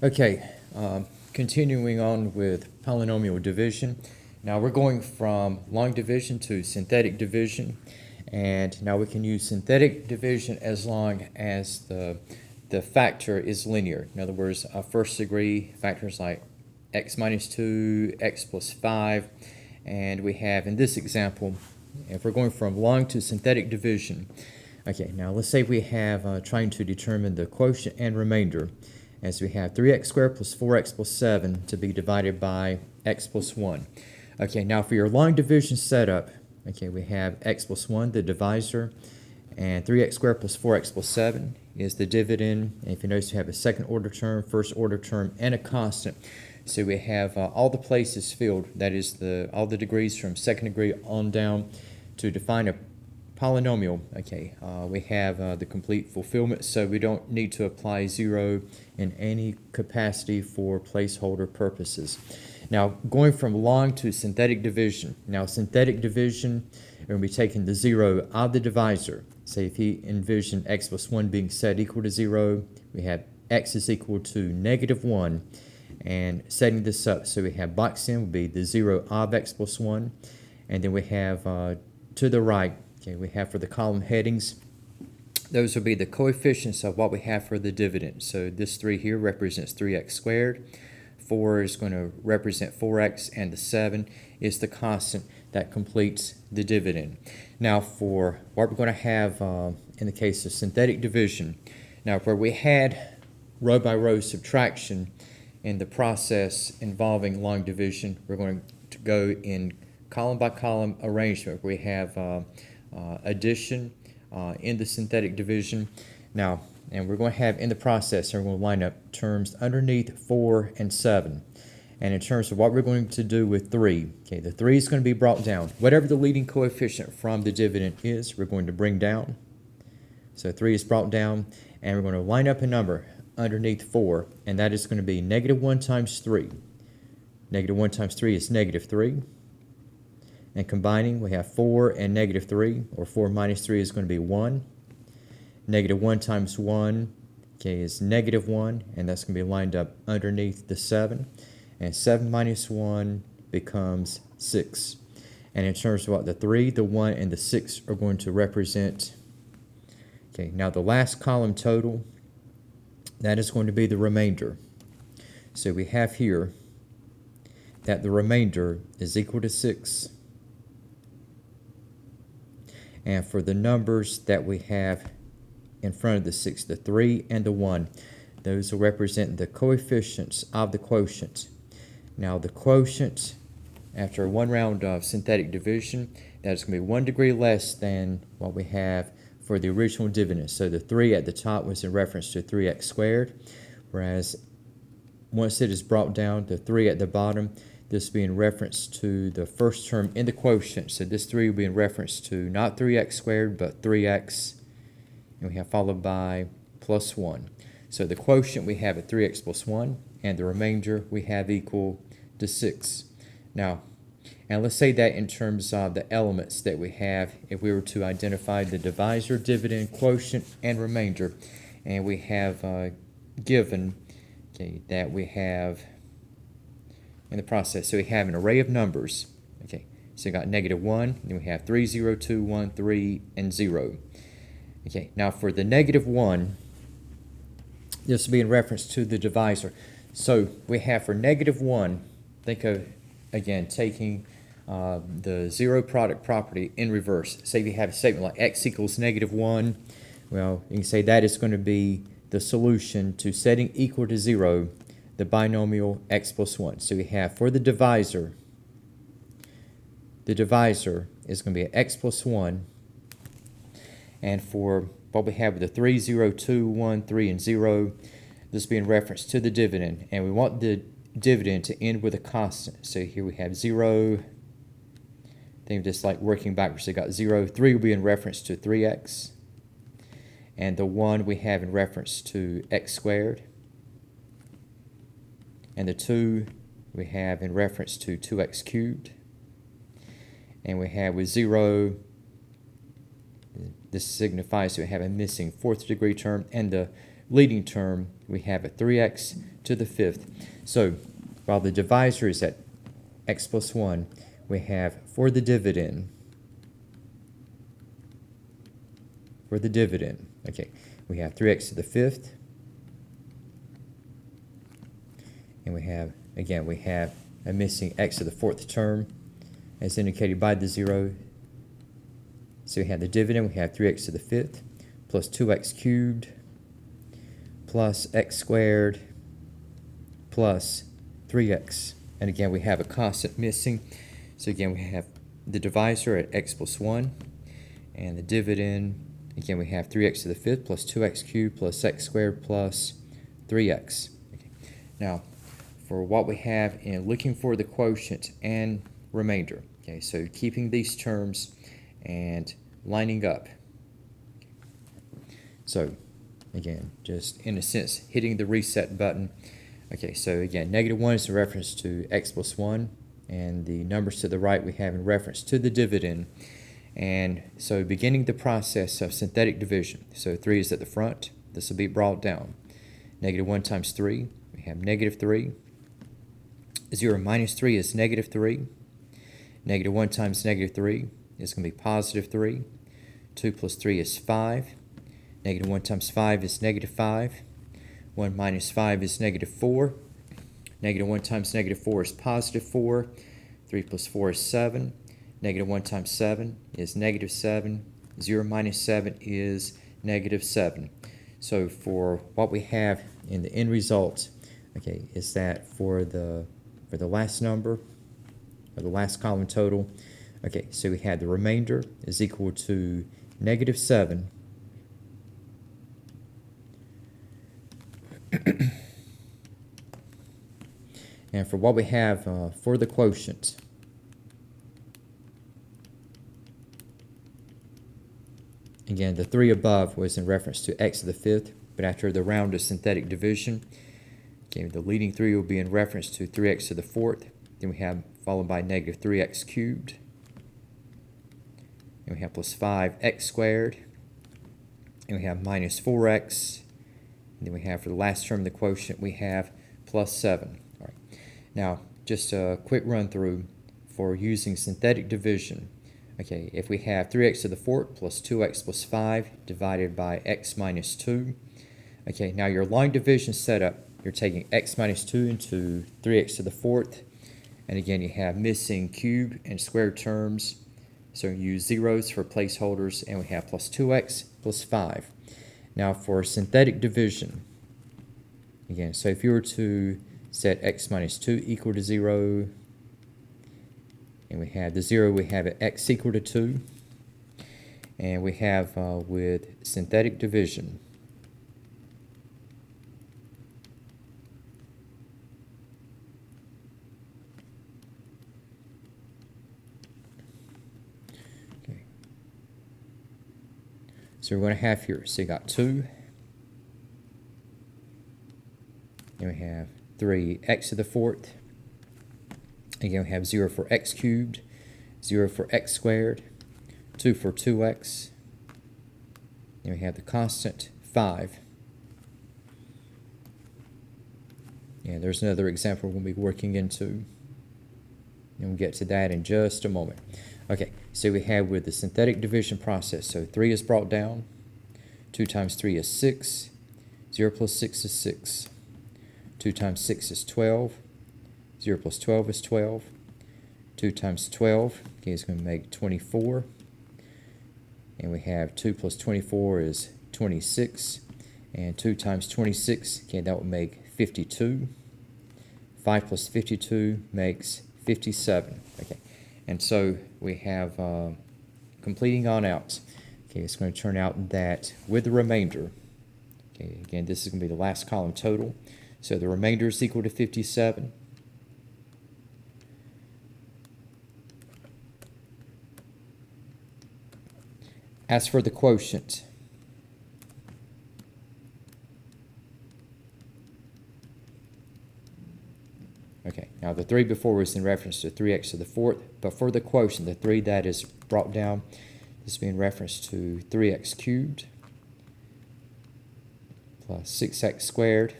Okay, continuing on with polynomial division. Now we're going from long division to synthetic division, and now we can use synthetic division as long as the factor is linear. In other words, first degree factors like x minus 2, x plus 5, and we have in this example, if we're going from long to synthetic division, okay, now let's say we have trying to determine the quotient and remainder, as we have 3x squared plus 4x plus 7 to be divided by x plus 1. Okay, now for your long division setup, okay, we have x plus 1, the divisor, and 3x squared plus 4x plus 7 is the dividend. And if you notice, we have a second order term, first order term, and a constant. So we have all the places filled, that is all the degrees from second degree on down to define a polynomial. Okay, we have the complete fulfillment, so we don't need to apply 0 in any capacity for placeholder purposes. Now, going from long to synthetic division. Now, synthetic division, we're going to be taking the 0 of the divisor. Say if you envision x plus 1 being set equal to 0, we have x is equal to -1, and setting this up, so we have box in would be the 0 of x plus 1, and then we have to the right, okay, we have for the column headings, those will be the coefficients of what we have for the dividend. So this 3 here represents 3x squared, 4 is going to represent 4x, and the 7 is the constant that completes the dividend. Now for what we're going to have in the case of synthetic division, now where we had row by row subtraction in the process involving long division, we're going to go in column by column arrangement. We have addition in the synthetic division. Now, and we're going to have in the process, we're going to line up terms underneath 4 and 7. And in terms of what we're going to do with 3, okay, the 3 is going to be brought down. Whatever the leading coefficient from the dividend is, we're going to bring down. So 3 is brought down, and we're going to line up a number underneath 4, and that is going to be -1 times 3. -1 times 3 is -3. And combining, we have 4 and -3, or 4 minus 3 is going to be 1. -1 times 1, okay, is -1, and that's going to be lined up underneath the 7. And 7 minus 1 becomes 6. And in terms of what the 3, the 1, and the 6 are going to represent, okay, now the last column total, that is going to be the remainder. So we have here that the remainder is equal to 6. And for the numbers that we have in front of the 6, the 3 and the 1, those will represent the coefficients of the quotient. Now the quotient, after one round of synthetic division, that is going to be 1 degree less than what we have for the original dividend. So the 3 at the top was in reference to 3x squared, whereas once it is brought down, the 3 at the bottom, this will be in reference to the first term in the quotient. So this 3 will be in reference to not 3x squared, but 3x, and we have followed by plus 1. So the quotient we have at 3x plus 1, and the remainder we have equal to 6. Now, and let's say that in terms of the elements that we have, if we were to identify the divisor, dividend, quotient, and remainder, and we have given, okay, that we have in the process, so we have an array of numbers, okay, so we got -1, then we have 3, 0, 2, 1, 3, and 0. Okay, now for the -1, this will be in reference to the divisor. So we have for -1, think of, again, taking the zero product property in reverse. Say we have a statement like x equals -1. Well, you can say that is going to be the solution to setting equal to 0 the binomial x plus 1. So we have for the divisor is going to be an x plus 1. And for what we have with the 3, 0, 2, 1, 3, and 0, this will be in reference to the dividend. And we want the dividend to end with a constant. So here we have 0. Think of this like working backwards. So we got 0. 3 will be in reference to 3x. And the 1 we have in reference to x squared. And the 2 we have in reference to 2x cubed. And we have with 0, this signifies that we have a missing fourth degree term, and the leading term we have a 3x to the 5th. So while the divisor is at x plus 1, we have for the dividend, okay, we have 3x to the 5th, and we have a missing x to the 4th term as indicated by the 0. So we have the dividend, we have 3x to the 5th plus 2x cubed plus x squared plus 3x. And again, we have a constant missing. So again, we have the divisor at x plus 1, and the dividend, again, we have 3x to the 5th plus 2x cubed plus x squared plus 3x. Okay. Now, for what we have in looking for the quotient and remainder, okay, so keeping these terms and lining up. So, again, just in a sense, hitting the reset button. Okay, so again, -1 is in reference to x plus 1, and the numbers to the right we have in reference to the dividend. And so beginning the process of synthetic division. So 3 is at the front. This will be brought down. -1 times 3, we have -3. 0 minus 3 is -3. -1 times -3 is going to be +3. 2 plus 3 is 5. -1 times 5 is -5. 1 minus 5 is -4. -1 times -4 is +4. 3 plus 4 is 7. -1 times 7 is -7. 0 minus 7 is -7. So for what we have in the end result, okay, is that for the last number, or the last column total, okay, so we had the remainder is equal to -7. And for what we have for the quotient, again, the 3 above was in reference to x to the 5th, but after the round of synthetic division, okay, the leading 3 will be in reference to 3x to the 4th. Then we have followed by -3x cubed. And we have plus 5x squared. And we have minus 4x. And then we have for the last term of the quotient, we have plus 7. All right. Now, just a quick run through for using synthetic division. Okay, if we have 3x to the 4th plus 2x plus 5 divided by x minus 2. Okay, now your line division setup, you're taking x minus 2 into 3x to the 4th. And again, you have missing cube and square terms. So use zeros for placeholders, and we have plus 2x plus 5. Now for synthetic division, again, so if you were to set x minus 2 equal to 0, and we have the 0, we have x equal to 2. And we have with synthetic division, okay. So we're going to have here, so you got 2, and we have 3x to the 4th. Again, we have 0 for x cubed, 0 for x squared, 2 for 2x, and we have the constant 5. And there's another example we'll be working into, and we'll get to that in just a moment. Okay, so we have with the synthetic division process, so 3 is brought down, 2 times 3 is 6, 0 plus 6 is 6, 2 times 6 is 12, 0 plus 12 is 12. 2 times 12, okay, is going to make 24. And we have 2 plus 24 is 26. And 2 times 26, okay, that would make 52. 5 plus 52 makes 57. Okay, and so we have completing on out. Okay, it's going to turn out that with the remainder, okay, again, this is going to be the last column total. So the remainder is equal to 57. As for the quotient, okay, now the 3 before was in reference to 3x to the 4th, but for the quotient, the 3 that is brought down, this will be in reference to 3x cubed plus 6x squared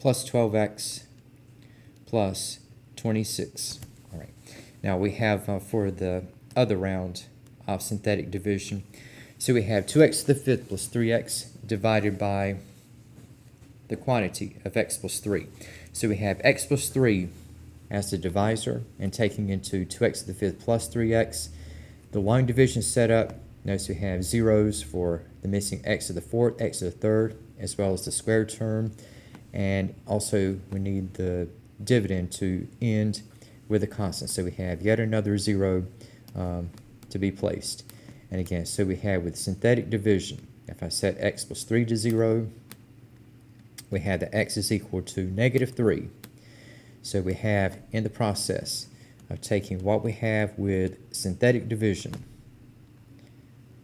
plus 12x plus 26. All right. Now we have for the other round of synthetic division, so we have 2x to the fifth plus 3x divided by the quantity of x plus 3. So we have x plus 3 as the divisor and taking into 2x to the fifth plus 3x. The long division setup, notice we have zeros for the missing x to the fourth, x to the third, as well as the square term. And also we need the dividend to end with a constant. So we have yet another zero to be placed. And again, so we have with synthetic division, if I set x plus 3 to 0, we have that x is equal to -3. So we have in the process of taking what we have with synthetic division.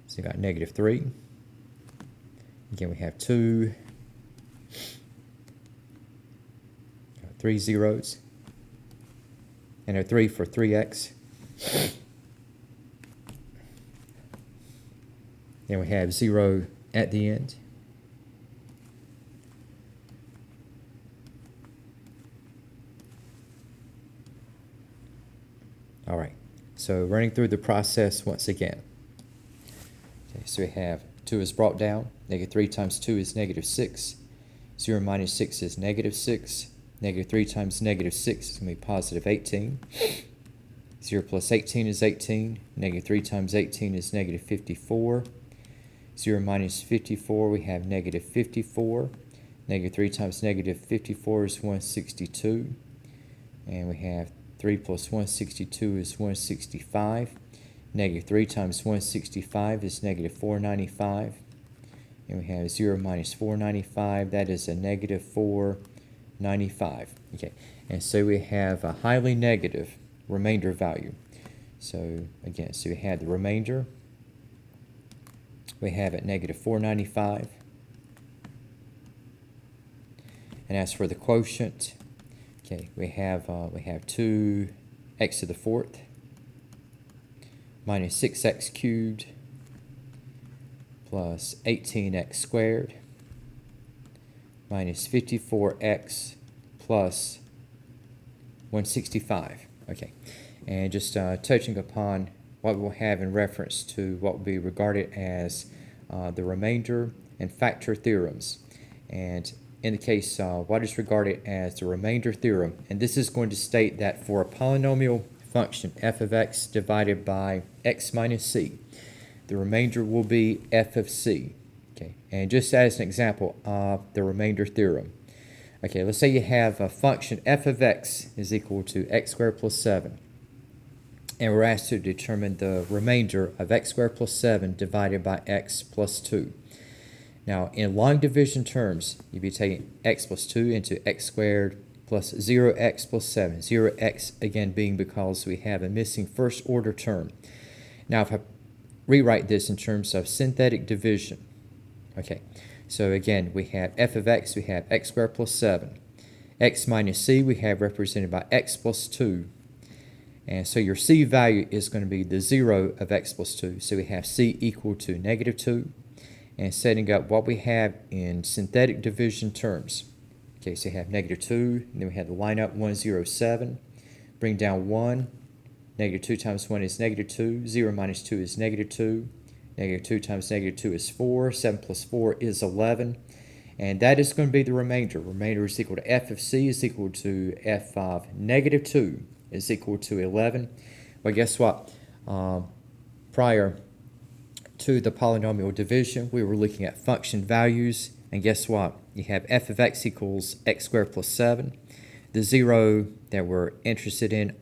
So we got -3. Again, we have 2, 3 zeros, and a 3 for 3x. Then we have 0 at the end. All right, so running through the process once again. Okay, so we have 2 is brought down. -3 times 2 is -6. 0 minus 6 is -6. -3 times -6 is going to be positive 18. 0 plus 18 is 18. -3 times 18 is -54. 0 minus 54, we have -54. -3 times -54 is 162. And we have 3 plus 162 is 165. -3 times 165 is -495. And we have 0 minus 495, that is a -495. Okay, and so we have a highly negative remainder value. So again, so we have the remainder. We have at -495. And as for the quotient, okay, we have 2x to the fourth minus 6x cubed plus 18x squared minus 54x plus 165. Okay, and just touching upon what we'll have in reference to what will be regarded as the remainder and factor theorems. And in the case, what is regarded as the remainder theorem, and this is going to state that for a polynomial function f of x divided by x minus c, the remainder will be f of c. Okay, and just as an example of the remainder theorem, okay, let's say you have a function f of x is equal to x squared plus 7. And we're asked to determine the remainder of x squared plus 7 divided by x plus 2. Now, in long division terms, you'd be taking x plus 2 into x squared plus 0x plus 7. 0x, again, being because we have a missing first order term. Now, if I rewrite this in terms of synthetic division, okay, so again, we have f of x, we have x squared plus 7. X minus c, we have represented by x plus 2. And so your c value is going to be the 0 of x plus 2. So we have c equal to -2. And setting up what we have in synthetic division terms. Okay, so you have -2, and then we have the line up 107. Bring down 1. -2 times 1 is -2. 0 minus 2 is -2. -2 times -2 is 4. 7 plus 4 is 11. And that is going to be the remainder. Remainder is equal to f of c is equal to f of -2 is equal to 11. Well, guess what? Prior to the polynomial division, we were looking at function values, and guess what? You have f of x equals x squared plus 7. The 0 that we're interested in,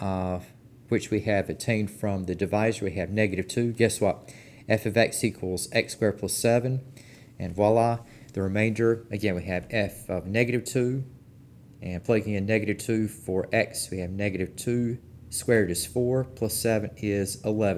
which we have obtained from the divisor, we have -2. Guess what? F of x equals x squared plus 7, and voila, the remainder, again, we have f of -2, and plugging in -2 for x, we have -2 squared is 4, plus 7 is 11.